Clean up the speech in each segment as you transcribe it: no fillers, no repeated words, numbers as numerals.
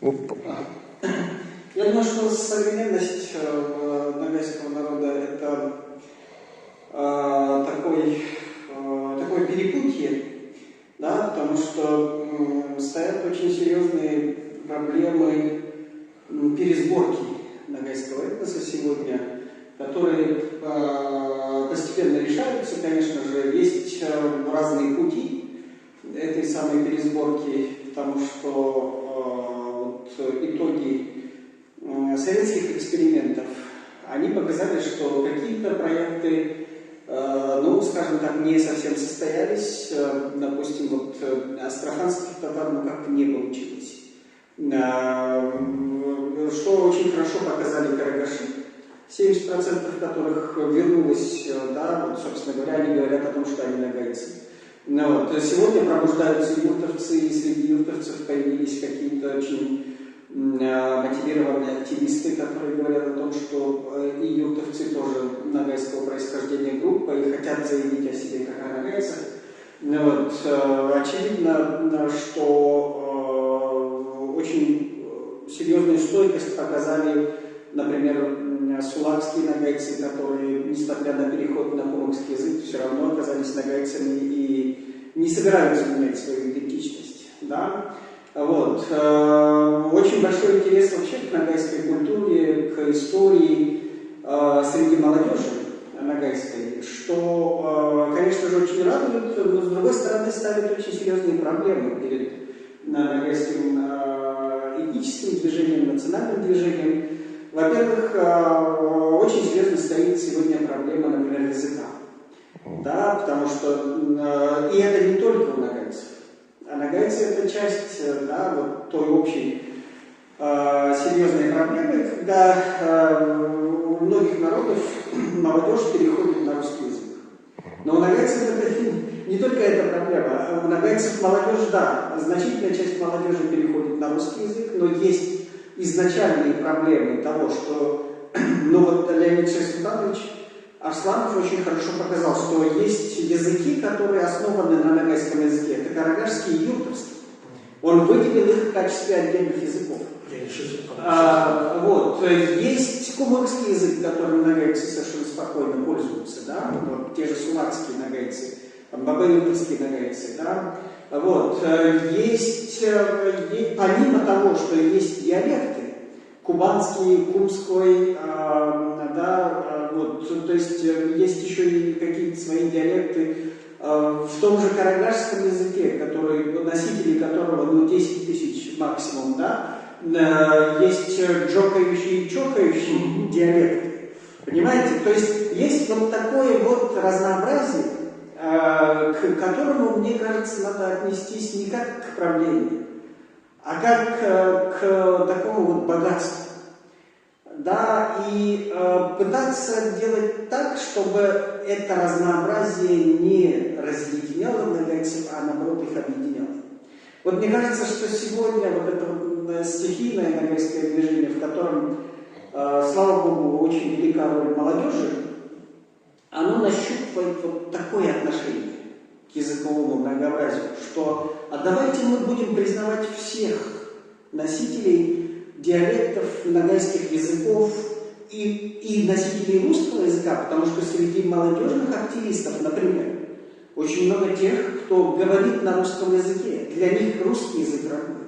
Я думаю, что современность ногайского народа – это такое перепутье, да, потому что стоят очень серьезные проблемы пересборки ногайского этноса сегодня, которые постепенно решаются. Конечно же, есть разные пути этой самой пересборки, потому что итоги советских экспериментов, они показали, что какие-то проекты, ну, скажем так, не совсем состоялись. Допустим, вот астраханских татар, ну, как-то не получилось. Что очень хорошо показали карагаши, 70% которых вернулось, да, вот, собственно говоря, они говорят о том, что они ногайцы. Вот. Сегодня пробуждаются юртовцы, и среди юртовцев появились какие-то очень мотивированные активисты, которые говорят о том, что и юртовцы тоже ногайского происхождения группа и хотят заявить о себе как о ногайцах. Вот. Очевидно, что очень серьезную стойкость показали, например, сулакские ногайцы, которые, несмотря на переход на кумыкский язык, все равно оказались ногайцами и не собираются менять свою идентичность. Да? Вот. Очень большой интерес вообще к ногайской культуре, к истории среди молодежи ногайской, что, конечно же, очень радует, но, с другой стороны, ставит очень серьезные проблемы перед ногайским этническим движением, национальным движением. Во-первых, очень серьезно стоит сегодня проблема, например, языка. Да, потому что, и это не только у ногайцев. А ногайцы – это часть, да, вот той общей серьезной проблемы, когда у многих народов молодежь переходит на русский язык. Но у ногайцев это не только эта проблема. У ногайцев молодежь, да, значительная часть молодежи переходит на русский язык, но есть изначальные проблемы того, что, ну вот Леонид Шайсултанович Арсланов очень хорошо показал, что есть языки, которые основаны на ногайском языке. Это карагашский и юртовский. Он выделил их в качестве отдельных языков. Вот. Есть кумыкский язык, которым ногайцы совершенно спокойно пользуются. Да? Вот, те же сулакские ногайцы, бабаюртовские ногайцы. Да? Вот. Есть, помимо того, что есть диалекты, кубанский, кумской, да, вот, то есть есть еще и какие-то свои диалекты в том же карагашском языке, носители которого, ну, 10 тысяч максимум, да, есть джокающие и чокающие диалекты, понимаете? То есть есть вот такое вот разнообразие, к которому, мне кажется, надо отнестись не как к проблеме, а как к такому вот богатству. Да, и пытаться делать так, чтобы это разнообразие не разъединяло ногайцев, а наоборот их объединяло. Вот мне кажется, что сегодня вот это стихийное ногайское движение, в котором, слава Богу, очень велика роль молодежи, оно нащупывает вот такое отношение к языковому многообразию, что давайте мы будем признавать всех носителей диалектов, ногайских языков и носителей русского языка, потому что среди молодежных активистов, например, очень много тех, кто говорит на русском языке. Для них русский язык родной.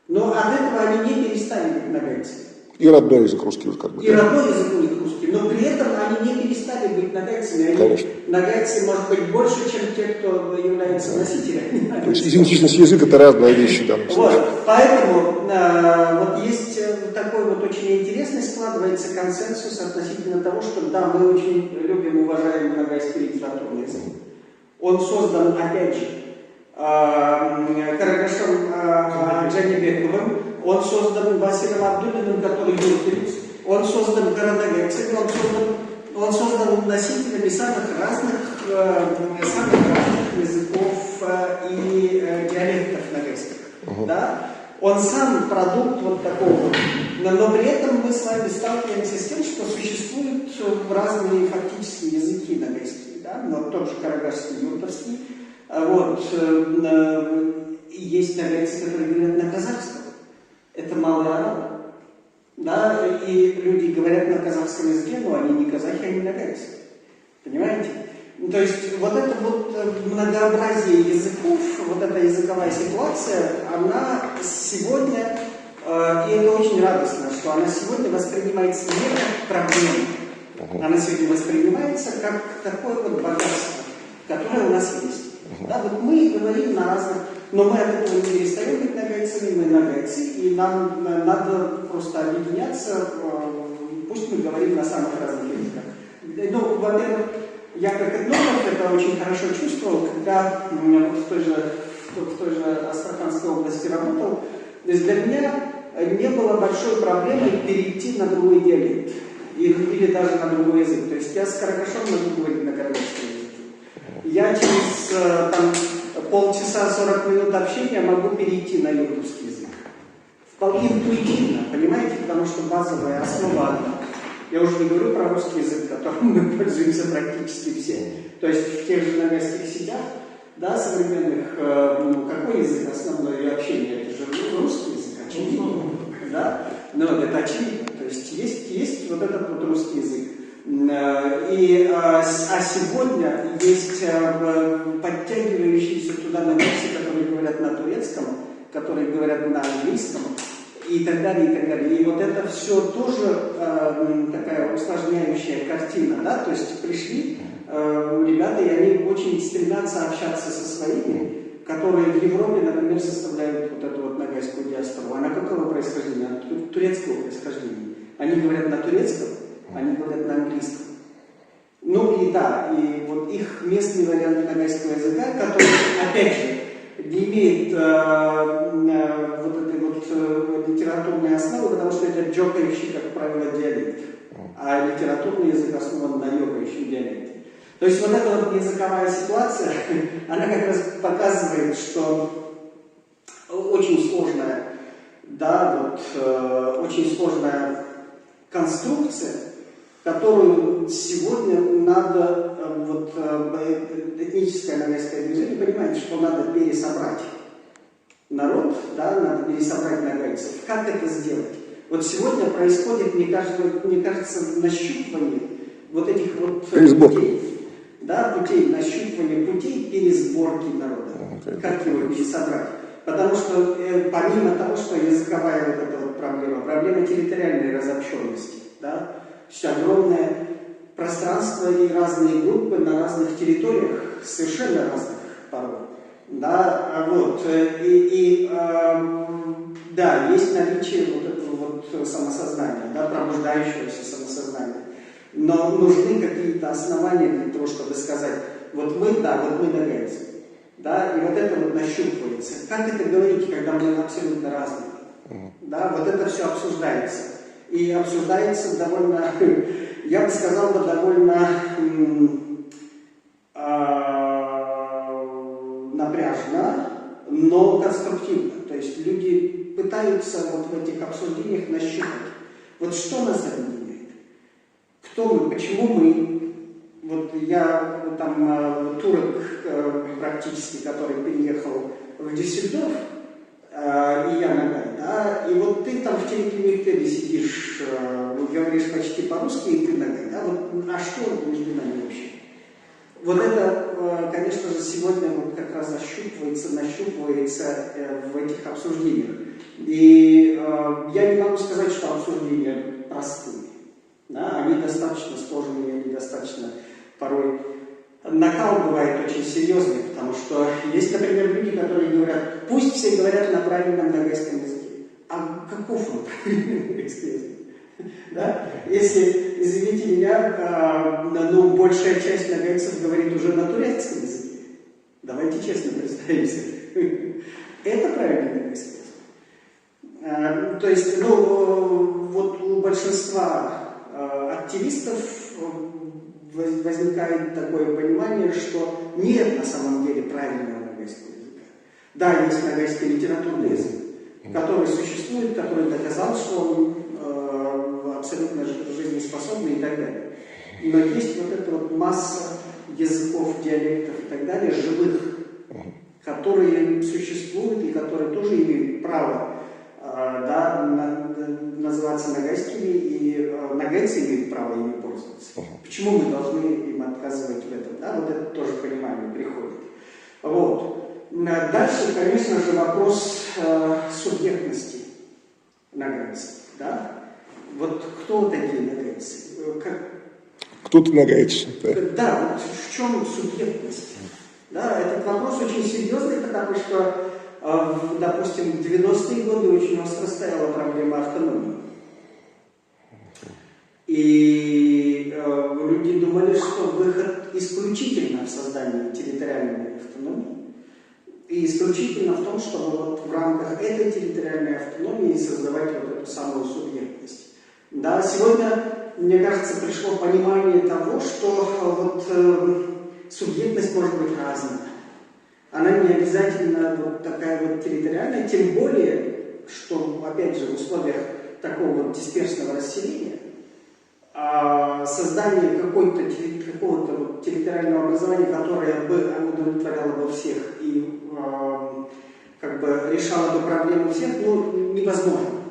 Но от этого они не перестали быть ногайцами. И родной язык русский язык, как бы. И родной язык у них русский, но при этом они не перестали быть ногайцами. Они ногайцы, может быть, больше, чем те, кто является носителями. То есть идентичность языка – это разные вещи в данном случае. Вот, поэтому вот есть такой вот очень интересный складывается консенсус относительно того, что да, мы очень любим и уважаем ногайский литературный язык. Он создан, опять же, Карагашем Джанибековым, он создан Василием Абдуллиным, который юртовец, он создан каранагайцами, он создан носителями самых разных языков и диалектов ногайских. Да? Он сам продукт вот такого. Но при этом мы с вами сталкиваемся с тем, что существуют разные фактические языки ногайские. Да? Но тот же карагашский, юртовский. Вот, есть ногайцы, которые говорят на казахском. это малый араб. Да, и люди говорят на казахском языке, но они не казахи, они нагайцы. Понимаете? Ну, то есть вот это вот многообразие языков, вот эта языковая ситуация, она сегодня, и это очень радостно, что она сегодня воспринимается не как проблема, она сегодня воспринимается как такое вот богатство, которое у нас есть. Да, вот мы говорим на разных, но мы от этого не перестаем быть нагайцами, мы нагайцы, и нам надо просто объединяться, пусть мы говорим на самых разных языках. Ну, во-первых, я как этнограф это очень хорошо чувствовал, когда в той же Астраханской области работал. То есть для меня не было большой проблемой перейти на другой диалект или даже на другой язык. То есть я с каракашом могу говорить на каракашском языке. Я через полчаса 40 минут общения могу перейти на юртовский язык. Вполне интуитивно, понимаете, потому что базовая основа одна. Я уже не говорю про русский язык, которым мы пользуемся практически все. То есть в тех же новостных сетях, да, современных, какой язык основной общения? Это же русский язык, очевидно. Да? Но это очевидно. То есть есть вот этот вот русский язык. А сегодня есть подтягивающиеся туда новости, которые говорят на турецком, которые говорят на английском. И так далее, и так далее. И вот это все тоже такая усложняющая картина, да, то есть пришли ребята, и они очень стремятся общаться со своими, которые в Европе, например, составляют вот эту вот нагайскую диаспору. Она какого происхождения? Турецкого происхождения. Они говорят на турецком, они говорят на английском. Ну и да, и вот их местный вариант нагайского языка, который, опять же, не имеет вот этой вот литературной основы, потому что это джокающий, как правило, диалект. А литературный язык основан на йокающем диалекте. То есть вот эта вот языковая ситуация, она как раз показывает, что очень сложная, да, вот очень сложная конструкция, которую сегодня надо, вот этническое нагайское движение понимает, что надо пересобрать народ, да, надо пересобрать нагайцев. Как это сделать? Вот сегодня происходит, мне кажется, нащупывание вот этих вот путей, да, нащупывание путей пересборки народа. Как его пересобрать? Потому что помимо того, что языковая вот эта вот проблема территориальной разобщенности, да, все огромное пространство и разные группы на разных территориях, совершенно разных порой. Да, вот, да, есть наличие вот этого вот самосознания, да, пробуждающегося самосознания. Но нужны какие-то основания для того, чтобы сказать, вот мы, да, вот мы нагайцы. Да, и вот это вот нащупывается. Как это говорить, когда мы абсолютно разные? Да, вот это все обсуждается. И обсуждается довольно, я бы сказал, довольно напряжно, но конструктивно. То есть люди пытаются вот в этих обсуждениях нащупать, вот что нас объединяет, кто мы, почему мы. Вот я там турок практически, который переехал в Дюссельдорф, и я нагай, да, и вот ты там в телекомментаре сидишь, говоришь почти по-русски, и ты нагай, да, вот а что между нами вообще? Вот это, конечно же, сегодня вот как раз нащупывается в этих обсуждениях. И я не могу сказать, что обсуждения простые. Да, они достаточно сложные, они достаточно порой накал бывает очень серьезный, потому что есть, например, люди, которые говорят, пусть все говорят на правильном нагайском языке. А каков он правильный нагайский язык? Да? Если, извините меня, ну, большая часть нагайцев говорит уже на турецком языке. Давайте честно представимся. Это правильный нагайский язык. То есть, ну, вот у большинства активистов возникает такое понимание, что нет на самом деле правильного нагайского языка. Да, есть нагайский литературный язык, который существует, который доказал, что он абсолютно жизнеспособный и так далее. Но есть вот эта вот масса языков, диалектов и так далее, живых, которые существуют и которые тоже имеют право да, называться нагайскими, и нагайцы имеют право ими пользоваться. Почему мы должны им отказывать в этом? Да? Вот это тоже понимание приходит. Вот. Дальше, конечно же, вопрос субъектности нагайцев. Да? Вот кто такие нагайцы? Кто-то нагайцы. Да, вот в чем субъектность? Да, этот вопрос очень серьезный, потому что, допустим, в 90-е годы очень остро стояла проблема автономии. И люди думали, что выход исключительно в создании территориальной автономии. И исключительно в том, чтобы вот в рамках этой территориальной автономии создавать вот эту самую субъектность. Да, сегодня, мне кажется, пришло понимание того, что вот субъектность может быть разная. Она не обязательно вот такая вот территориальная, тем более, что, опять же, в условиях такого вот дисперсного расселения создание какого-то вот территориального образования, которое бы удовлетворяло бы всех и как бы решало бы проблему всех, ну, невозможно.